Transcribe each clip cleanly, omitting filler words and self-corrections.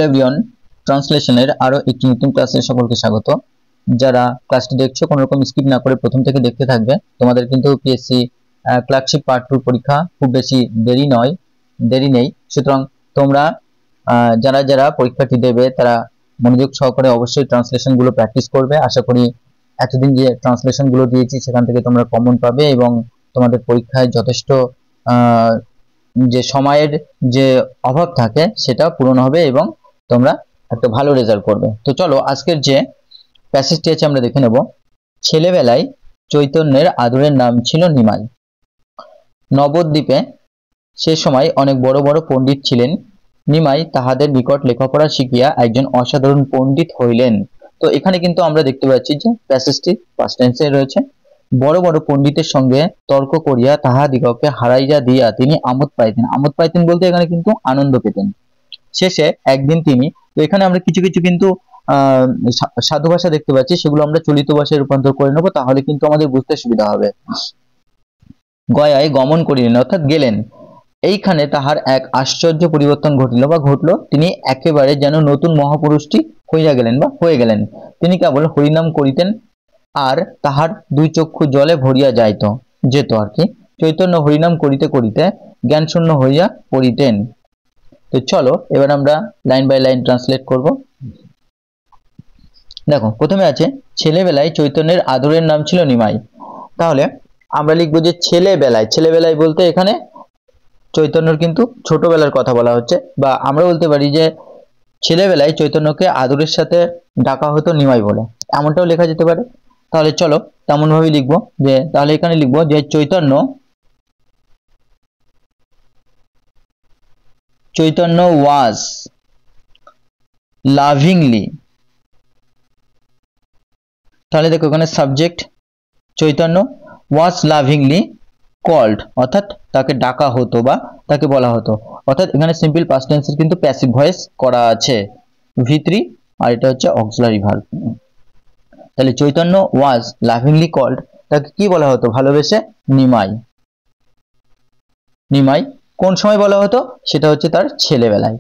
Everyone, ট্রান্সলেশনের আরো একটি নতুন ক্লাসে সকলকে স্বাগত। যারা ক্লাসটি দেখছো কোনো রকম স্কিপ না করে প্রথম থেকে দেখতে থাকবে। তোমাদের কিন্তু পিএসসি ক্লার্কশিপ পার্ট 2 পরীক্ষা খুব বেশি দেরি নেই। সুতরাং তোমরা যারা যারা পরীক্ষাটি দেবে তারা মনোযোগ সহকারে অবশ্যই ট্রান্সলেশন গুলো প্র্যাকটিস করবে। আশা করি এতদিন যে ট্রান্সলেশন গুলো দিয়েছি সেখান থেকে তোমরা কমন পাবে এবং তোমাদের পরীক্ষায় যথেষ্ট যে সময়ের যে অভাব থাকে সেটা পূরণ হবে এবং তোমরা একটা ভালো রেজাল্ট করবে। তো চলো আজকের যে প্যাসেজটি আছে আমরা দেখে নেব। ছেলেবেলায় চৈতন্যের আদরের নাম ছিল নিমাই। নবদ্বীপে সে সময় অনেক বড় বড় পণ্ডিত ছিলেন। নিমাই তাহাদের নিকট লেখাপড়া শিখিয়া একজন অসাধারণ পণ্ডিত হইলেন। তো এখানে কিন্তু আমরা দেখতে পাচ্ছি যে প্যাসেজটি পাস্ট টেন্সে রয়েছে। বড় বড় পণ্ডিতের সঙ্গে তর্ক করিয়া তাহাদিগকে হারাইয়া দিয়া তিনি আমোদ পাইতেন বলতে এখানে কিন্তু আনন্দ পেতেন। শেষে একদিন তিনি, তো এখানে আমরা কিছু কিছু কিন্তু সাধু ভাষা দেখতে পাচ্ছি, সেগুলো আমরা চলিত ভাষায় রূপান্তর করে নেবো, তাহলে কিন্তু আমাদের বুঝতে সুবিধা হবে। গয়ায় গমন করিলেন অর্থাৎ গেলেন। এইখানে তাহার এক আশ্চর্য পরিবর্তন ঘটলো। তিনি একেবারে যেন নতুন মহাপুরুষটি হয়ে গেলেন। তিনি কেবল হরিনাম করিতেন আর তাহার দুই চক্ষু জলে ভরিয়া যেত আর কি। চৈতন্য হরিনাম করিতে করিতে জ্ঞান শূন্য হইয়া পড়িতেন। তো চলো এবার আমরা লাইন বাই লাইন ট্রান্সলেট করব। দেখো প্রথমে আছে ছেলেবেলায় চৈতন্যের আদরের নাম ছিল নিমাই। তাহলে আমরা লিখবো যে ছেলেবেলায় বলতে এখানে চৈতন্যর কিন্তু ছোটবেলার কথা বলা হচ্ছে, বা আমরা বলতে পারি যে ছেলেবেলায় চৈতন্যকে আদরের সাথে ডাকা হতো নিমাই বলে, এমনটাও লেখা যেতে পারে। তাহলে চলো তেমন ভাবে লিখবো যে, তাহলে এখানে লিখবো যে চৈতন্য ওয়াজ লাভিংলি। তাহলে দেখো এখানে সাবজেক্ট চৈতন্য ওয়াজ লাভিংলি কল্ড, অর্থাৎ তাকে ডাকা হতো বা তাকে বলা হতো, অর্থাৎ এখানে সিম্পল পাস্ট টেন্সের কিন্তু প্যাসিভ ভয়েস করা আছে V3, আর এটা হচ্ছে অক্সিলারি ভার্ব। তাহলে চৈতন্য ওয়াজ লাভিংলি কল্ড, তাকে কি বলা হতো ভালোবেসে? নিমাই। কোন সময় বলা হতো? সেটা হচ্ছে তার ছেলেবেলায়।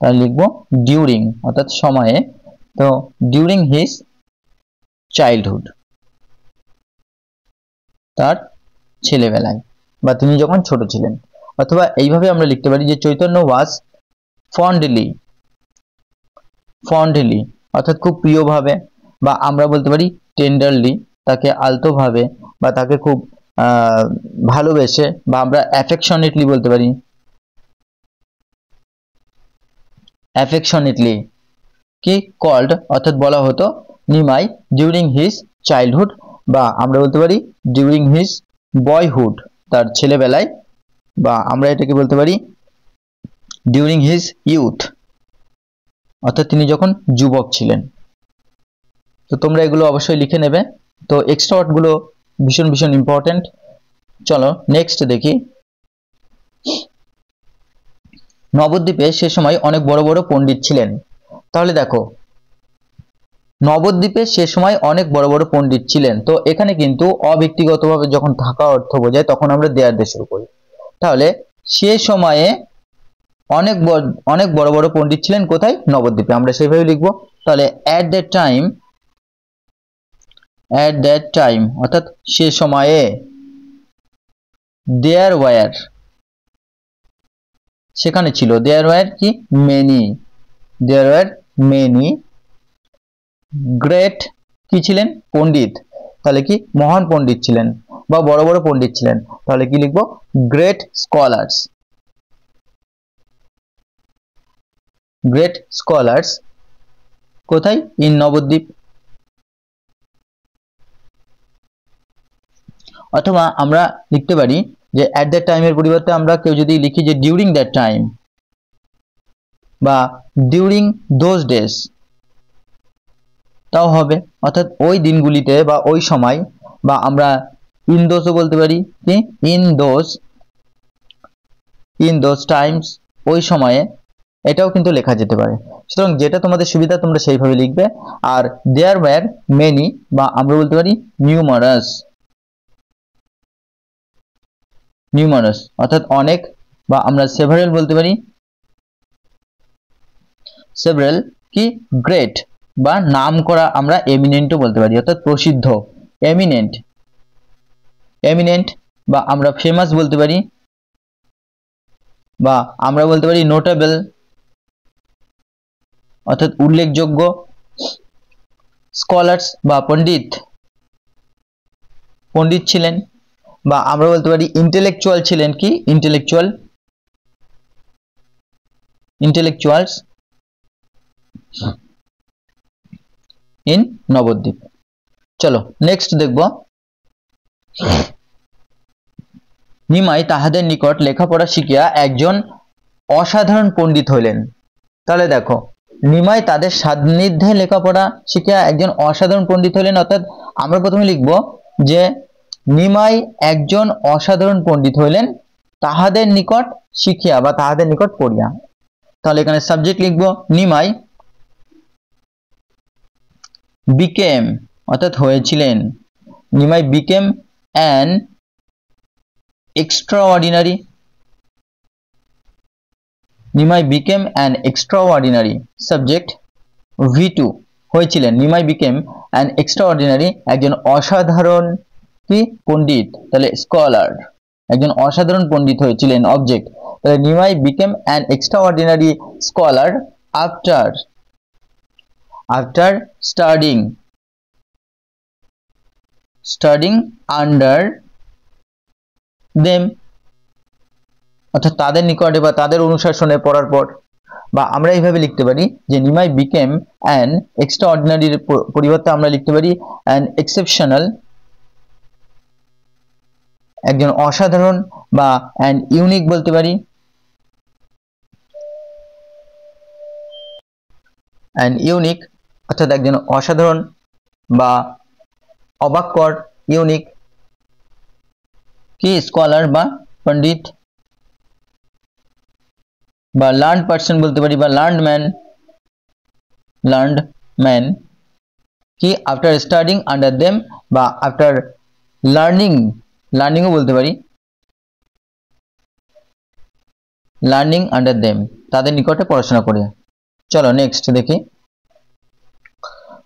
তাহলে লিখবো ডিউরিং, অর্থাৎ সময়ে। তো ডিউরিং হিজ চাইল্ডহুড, তার ছেলেবেলায় বা তিনি যখন ছোট ছিলেন। অথবা এইভাবে আমরা লিখতে পারি যে চৈতন্য ওয়াজ ফন্ডলি অর্থাৎ খুব প্রিয়ভাবে, বা আমরা বলতে পারি টেন্ডারলি, তাকে আলতোভাবে বা তাকে খুব ভালোবেসে, বা আমরা অ্যাফেকশনেটলি বলতে পারি, কি কল্ড অর্থাৎ বলা হতো নিমাই ডিউরিং হিজ চাইল্ডহুড, বা আমরা বলতে পারি ডিউরিং হিজ বয়হুড, তার ছেলেবেলায়, বা আমরা এটাকে বলতে পারি ডিউরিং হিজ ইউথ, অর্থাৎ তিনি যখন যুবক ছিলেন। তো তোমরা এগুলো অবশ্যই লিখে নেবে। তো এক্সট্রা ওয়ার্ডগুলো ভীষণ ইম্পর্টেন্ট। চলো নেক্সট দেখি। নবদ্বীপে সে সময় অনেক বড় বড় পণ্ডিত ছিলেন। তাহলে দেখো নবদ্বীপে সে সময় অনেক বড় বড় পণ্ডিত ছিলেন, তো এখানে কিন্তু অব্যক্তিগতভাবে যখন থাকা অর্থ বোঝায় তখন আমরা দেয়ার দিয়ে শুরু করি। তাহলে সে সময়ে অনেক বড় বড় পণ্ডিত ছিলেন কোথায়? নবদ্বীপে, আমরা সেইভাবে লিখবো। তাহলে at that time অর্থাৎ সে সময়ে there were, সেখানে ছিল, there were কি many গ্রেট কি ছিলেন? পণ্ডিত। তাহলে কি মহান পণ্ডিত ছিলেন বা বড় বড় পণ্ডিত ছিলেন, তাহলে কি লিখবো? গ্রেট স্কলার্স কোথায়? ইন নবদ্বীপ। অথবা আমরা লিখতে পারি যে at that time এর পরিবর্তে আমরা কেউ যদি লিখি যে during that time বা during those days, তাও হবে, অর্থাৎ ওই দিনগুলিতে বা ওই সময়, বা আমরা ইন দোজও বলতে পারি কি ইন দোজ টাইমস, ওই সময়ে, এটাও কিন্তু লেখা যেতে পারে। সুতরাং যেটা তোমাদের সুবিধা তোমরা সেইভাবে লিখবে। আর দেয়ার ওয়্যার মেনি, বা আমরা বলতে পারি নিউমারাস অর্থাৎ অনেক, বা আমরা সেভারেল বলতে পারি। সেভারাল কি গ্রেট বা নাম করা আমরা এমিনেন্টও বলতে পারি, অর্থাৎ প্রসিদ্ধ, এমিনেন্ট, এমিনেন্ট বা আমরা ফেমাস বলতে পারি, বা আমরা বলতে পারি নোটেবল অর্থাৎ উল্লেখযোগ্য, স্কলার্স বা পণ্ডিত, পণ্ডিত ছিলেন, বা আমরা বলতে পারি ইন্টেলেকচুয়াল ছিলেন, কি ইন্টেলেকচুয়াল, ইন্টেলেকচুয়ালস ইন নবদ্বীপ। চলো নেক্সট দেখব, নিমাই তাহাদের নিকট লেখাপড়া শিখিয়া একজন অসাধারণ পণ্ডিত হইলেন। তাহলে দেখো, নিমাই তাদের সান্নিধ্যে লেখাপড়া শিখিয়া একজন অসাধারণ পণ্ডিত হইলেন, অর্থাৎ আমরা প্রথমে লিখব যে নিমাই একজন অসাধারণ পণ্ডিত হইলেন তাহাদের নিকট শিখিয়া বা তাহাদের নিকট পড়িয়া। তাহলে এখানে সাবজেক্ট লিখব নিমাই বিকেম অর্থাৎ হয়েছিলেন, Nimai became an extraordinary, Nimai became an extraordinary, subject V2 হয়েছিলেন, নিমাই বিকেম অ্যান এক্সট্রাঅর্ডিনারি একজন অসাধারণ কি পণ্ডিত, তাহলে স্কলার, একজন অসাধারণ পণ্ডিত হয়েছিলেন, অবজেক্ট, তাহলে Nimai became an extraordinary scholar after studying under them, অর্থাৎ তাদের নিকটে বা তাদের অনুশাসনে পড়ার পর। বা আমরা এইভাবে লিখতে পারি যে নিমাই বিকেম অ্যান এক্সট্রাঅর্ডিনারির পরিবর্তে আমরা লিখতে পারি অ্যান এক্সেপশনাল, একজন অসাধারণ, বা অ্যান ইউনিক বলতে পারি, অ্যান ইউনিক অর্থাৎ একজন অসাধারণ বা অবাককর, ইউনিক কি স্কলার বা পণ্ডিত, বা লার্নড পার্সন বলতে পারি, বা লার্নড ম্যান কি আফটার স্টাডিং আন্ডার দেম, বা আফটার লার্নিংও বলতে পারি, লার্নিং আন্ডার দেম তাদের নিকটে পড়াশোনা করে। চলো নেক্সট দেখি,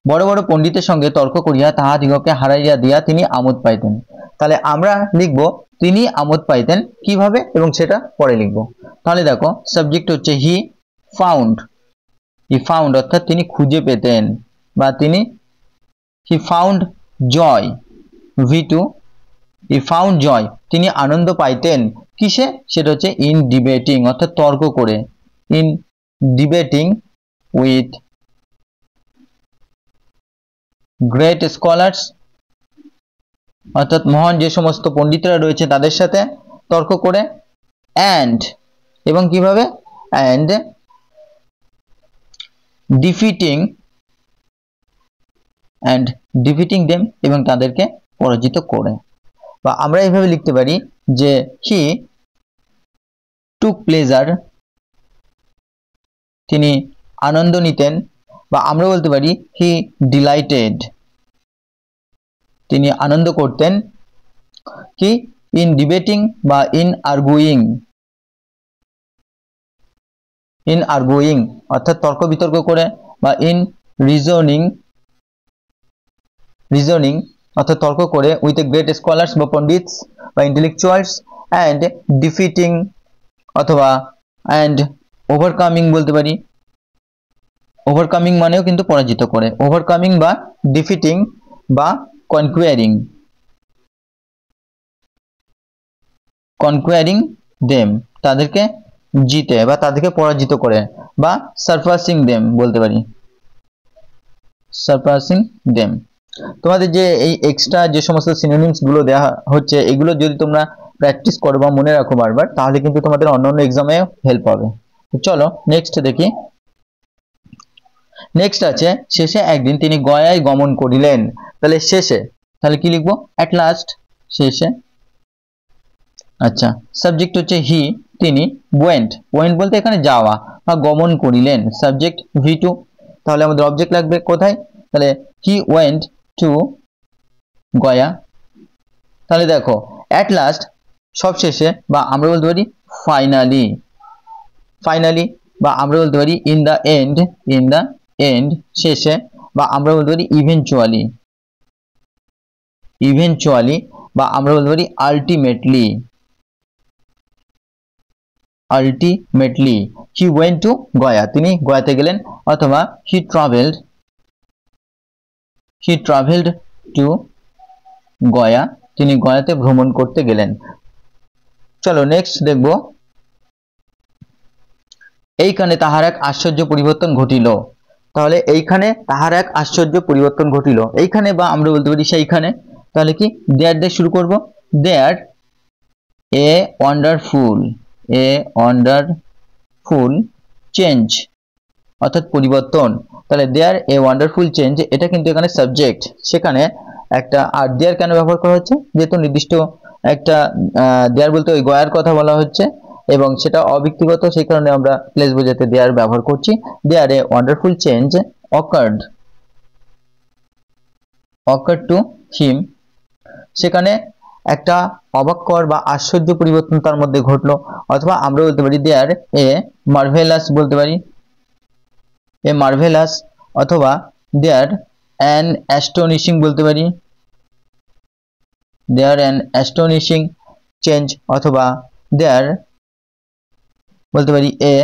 বড় বড় পণ্ডিতের সঙ্গে তর্ক করিয়া তাহাদিগকে হারাইয়া দিয়া তিনি আমোদ পাইতেন। তাহলে আমরা লিখব তিনি আমোদ পাইতেন কিভাবে, এবং সেটা পরে লিখব। তাহলে দেখো সাবজেক্ট হচ্ছে হি ফাউন্ড অর্থাৎ তিনি খুঁজে পেতেন, বা তিনি he found Joy, V2 he found জয় তিনি আনন্দ পাইতেন কিসে, সেটা হচ্ছে ইন ডিবেটিং অর্থাৎ তর্ক করে, in debating with great scholars অর্থাৎ মহান যে সমস্ত পণ্ডিতরা রয়েছে তাদের সাথে তর্ক করে, অ্যান্ড এবং কিভাবে, অ্যান্ড ডিফিটিং দেম এবং তাদেরকে পরাজিত করে। বা আমরা এইভাবে লিখতে পারি যে হি টুক প্লেজার তিনি আনন্দ নিতেন, বা আমরা বলতে পারি হি ডিলাইটেড তিনি আনন্দ করতেন কি ইন ডিবেটিং বা ইন আর্গুইং অর্থাৎ তর্ক বিতর্ক করে, বা ইন রিজনিং অর্থাৎ তর্ক করে উইথ এ গ্রেট স্কলার্স বা পণ্ডিতস বা ইন্টেলেকচুয়ালস, অ্যান্ড ডিফিটিং অথবা অ্যান্ড ওভারকামিং বলতে পারি, ওভারকামিং মানেও কিন্তু পরাজিত করে, ওভারকামিং বা ডিফিটিং বা কনকুয়ারিং দেম তাদেরকে জিতে বা তাদেরকে পরাজিত করে, বা সারপাসিং দেম বলতে পারি, সারপাসিং দেম। তোমাদের যে এই এক্সট্রা যে সমস্ত সিনোনিমস গুলো দেওয়া হচ্ছে এগুলো যদি তোমরা প্র্যাকটিস করো বা মনে রাখো বারবার, তাহলে কিন্তু তোমাদের অন্যান্য এক্সামে হেল্প হবে। চলো নেক্সট দেখি, নেক্সট আছে শেষে একদিন তিনি গয়ায় গমন করিলেন। তাহলে শেষে, তাহলে কি লিখবো, অ্যাট লাস্ট, শেষে। আচ্ছা সাবজেক্ট হচ্ছে হি তিনি, ওয়েন্ট বলতে এখানে যাওয়া বা গমন করিলেন, সাবজেক্ট V2, তাহলে আমাদের অবজেক্ট লাগবে কোথায়, তাহলে হি ওয়েন্ট টু গয়া। তাহলে দেখো অ্যাট লাস্ট সবশেষে, বা আমরা বলতে পারি ফাইনালি বা আমরা বলতে পারি ইন দ্য এন্ড শেষে, বা আমরা বলতে পারি ইভেনচুয়ালি, বা আমরা বলতে পারি ultimately he went to Gaya, তিনি গয়াতে গেলেন, অথবা হি ট্রাভেলড টু গয়া, তিনি গয়াতে ভ্রমণ করতে গেলেন। চলো নেক্সট দেখব, এইখানে তাহার এক আশ্চর্য পরিবর্তন ঘটিল। তাহলে এইখানে তাহার এক আশ্চর্য পরিবর্তন ঘটিল, এইখানে বা আমরা বলতে পারি সেইখানে। তাহলে কি দেয়ার দিয়ে শুরু করব, দেয়ার এ ওয়ান্ডারফুল চেঞ্জ, অর্থাৎ পরিবর্তন। তাহলে দেয়ার এ ওয়ান্ডারফুল চেঞ্জ, এটা কিন্তু এখানে সাবজেক্ট, সেখানে একটা আর দেয়ার কেন ব্যবহার করা হচ্ছে, যেহেতু নির্দিষ্ট একটা দেয়ার বলতে ওই গয়ার কথা বলা হচ্ছে এবং সেটা অব্যক্তিগত, সেই কারণে আমরা প্লেস বোঝাতে দেয়ার ব্যবহার করছি। There a wonderful change occurred to him, সেখানে একটা অবাককর বা আশ্চর্য পরিবর্তন তার মধ্যে ঘটলো, অথবা আমরা বলতে পারি দেয়ার এ মার্ভেলাস বলতে পারি, অথবা দেয়ার অ্যান অ্যাস্টোনিশিং বলতে পারি, দেয়ার অ্যান অ্যাস্টোনিশিং চেঞ্জ, অথবা দেয়ার বলতে পারি এ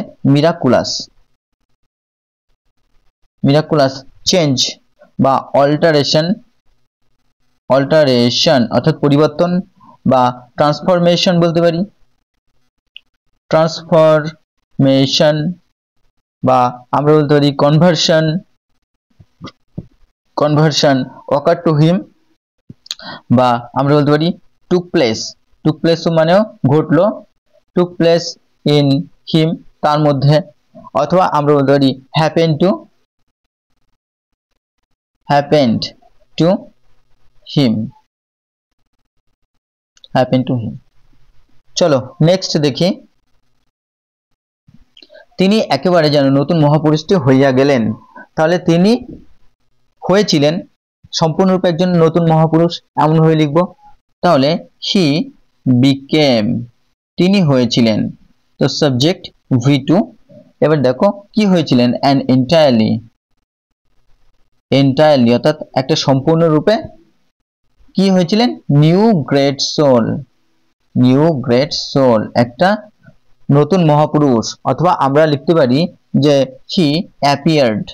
মিরাকুলাস চেঞ্জ বা অল্টারেশন অর্থাৎ পরিবর্তন, বা ট্রান্সফরমেশন বলতে পারি, বা আমরা বলতে পারি কনভার্সন অকার টু হিম, বা আমরা বলতে পারি টুক প্লেস মানেও ঘটলো, টুক প্লেস ইন হিম তার মধ্যে, অথবা আমরা বলতে পারি happened to him। চলো নেক্সট দেখি, তিনি একেবারে যেন নতুন মহাপুরুষটি হইয়া গেলেন। তাহলে তিনি হয়েছিলেন সম্পূর্ণরূপে একজন নতুন মহাপুরুষ, এমন হয়ে লিখব। তাহলে হি বিকেম, তিনি হয়েছিলেন, তো সাবজেক্ট V2। এবার দেখো কি হয়েছিলেন, অ্যান এন্টায়ারলি অর্থাৎ একটা সম্পূর্ণরূপে, কি হয়েছিলেন, নিউ গ্রেট সোল, একটা নতুন মহাপুরুষ, অথবা আমরা লিখতে পারি যে হি অ্যাপিয়ার্ড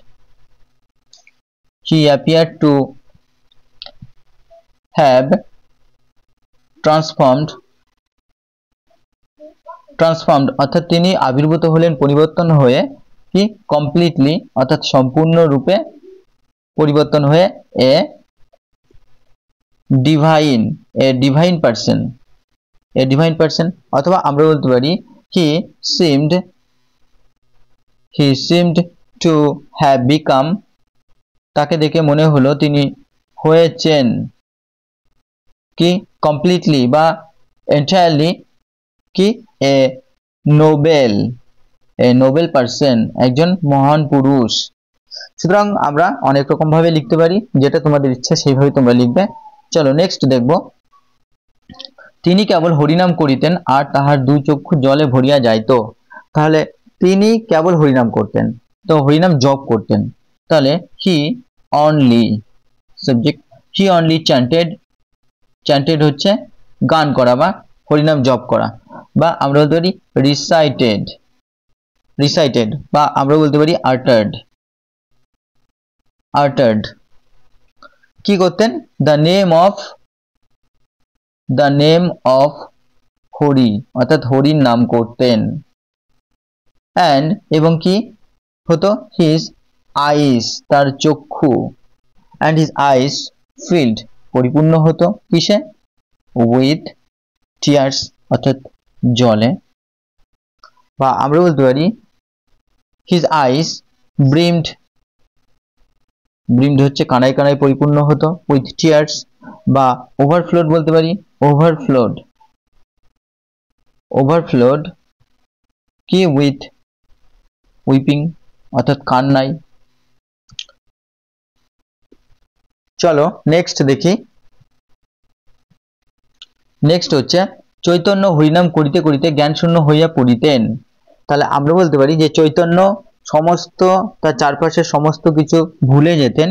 টু হ্যাভ ট্রান্সফর্মড, অর্থাৎ তিনি আবির্ভূত হলেন, পরিবর্তন হয়ে, কি কমপ্লিটলি অর্থাৎ সম্পূর্ণরূপে পরিবর্তন হয়ে এ ডিভাইন পার্সন, অথবা আমরা বলতে পারি হি সিমড টু হ্যাভ বিকাম, তাকে দেখে মনে হলো তিনি হয়েছেন কি কমপ্লিটলি বা এন্টায়ারলি কি এ নোবেল পার্সন, একজন মহান পুরুষ। সুতরাং আমরা অনেক রকম ভাবে লিখতে পারি, যেটা তোমাদের ইচ্ছা সেইভাবে তোমরা লিখবে। চলো নেক্সট দেখব, তিনি কেবল হরিনাম করিতেন আর তাহার দুই চক্ষু জলে ভরিয়া যাইত। তাহলে তিনি কেবল হরিনাম করতেন, তো হরিনাম জপ করতেন। তাহলে হি অনলি চ্যান্টেড হচ্ছে গান করা বা হরিনাম জপ করা, বা আমরা বলতে পারি রিসাইটেড, বা আমরা বলতে পারি আর্টার্ড। কি করতেন, দ্য নেম অফ হরি, অর্থাৎ হরির নাম করতেন। অ্যান্ড এবং কি হতো, হিজ আইস, তার চক্ষু, অ্যান্ড হিজ আইস ফিল্ড, পরিপূর্ণ হতো কিসে, উইথ টিয়ার্স, অর্থাৎ জলে, বা আমরা বলতে পারি হিজ আইস ব্রিমড হচ্ছে কানায় কানায় পরিপূর্ণ হতো, উইথ টিয়ার্স, বা ওভারফ্লোড বলতে পারি, ওভারফ্লোড কি উইথ উইপিং, অর্থাৎ কান্নাই। চলো নেক্সট দেখি, নেক্সট হচ্ছে চৈতন্য হরিনাম করিতে করিতে জ্ঞান শূন্য হইয়া পড়িতেন। তাহলে আমরা বলতে পারি যে চৈতন্য সমস্ত তার চারপাশের সমস্ত কিছু ভুলে যেতেন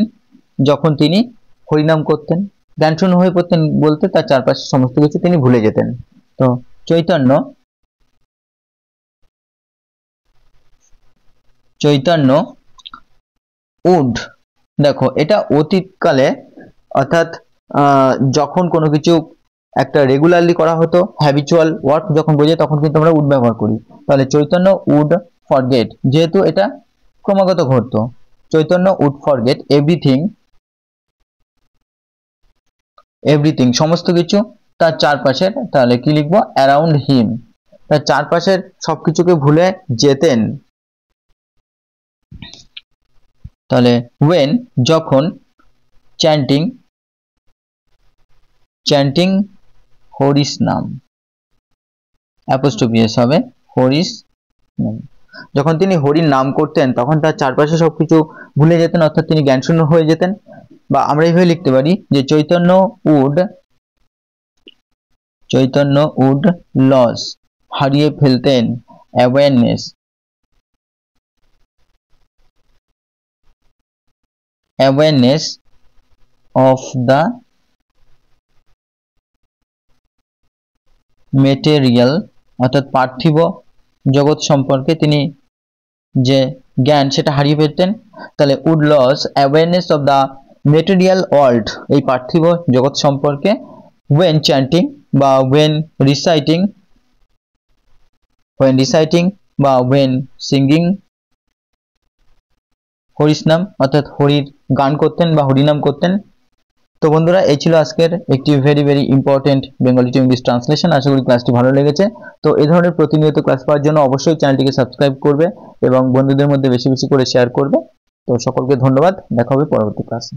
যখন তিনি হরিনাম করতেন। জ্ঞানশূন্য হয়ে পড়তেন বলতে তার চারপাশের সমস্ত কিছু তিনি ভুলে যেতেন। তো চৈতন্য উড, দেখো এটা অতীতকালে, অর্থাৎ যখন কোনো কিছু একটা রেগুলারলি করা হতো, হ্যাবিচুয়াল ওয়ার্ক যখন বোঝায় তখন কিন্তু আমরা উড ব্যবহার করি। তাহলে চৈতন্য উড ফরগেট, যেহেতু এটা ক্রমাগত ঘটতো, চৈতন্য উড ফরগেট এভরিথিং সমস্ত কিছু তার চারপাশের, তাহলে কি লিখবো, অ্যারাউন্ড হিম, তার চারপাশের সবকিছুকে ভুলে যেতেন। তাহলে when যখন চ্যান্টিং হরিস নাম, অ্যাপোস্ট্রফি এস হবে, হরিস নাম, যখন তিনি হরির নাম করতেন তখন তার চারপাশে সবকিছু ভুলে যেতেন, অর্থাৎ তিনি জ্ঞানশূন্য হয়ে যেতেন। বা আমরা এইভাবে লিখতে পারি যে চৈতন্য উড লস, হারিয়ে ফেলতেন অ্যাওয়ারনেস অফ দ্য মেটেরিয়াল, অর্থাৎ পার্থিব জগৎ সম্পর্কে তিনি যে জ্ঞান সেটা হারিয়ে ফেলতেন। তাহলে would lose awareness of the material world, এই পার্থিব জগৎ সম্পর্কে, when chanting বা when reciting বা when singing হরিস নাম, অর্থাৎ হরির গান করতেন বা হরিনাম করতেন। তো বন্ধুরা, এই ছিল আজকের একটি very important Bengali to English translation. আশা করি ক্লাসটি ভালো লেগেছে। তো এই ধরনের প্রতিনিয়ত ক্লাস পাওয়ার জন্য অবশ্যই চ্যানেলটিকে সাবস্ক্রাইব করবে এবং বন্ধুদের মধ্যে বেশি করে শেয়ার করবে। তো সকলকে ধন্যবাদ, দেখা হবে পরবর্তী ক্লাসে।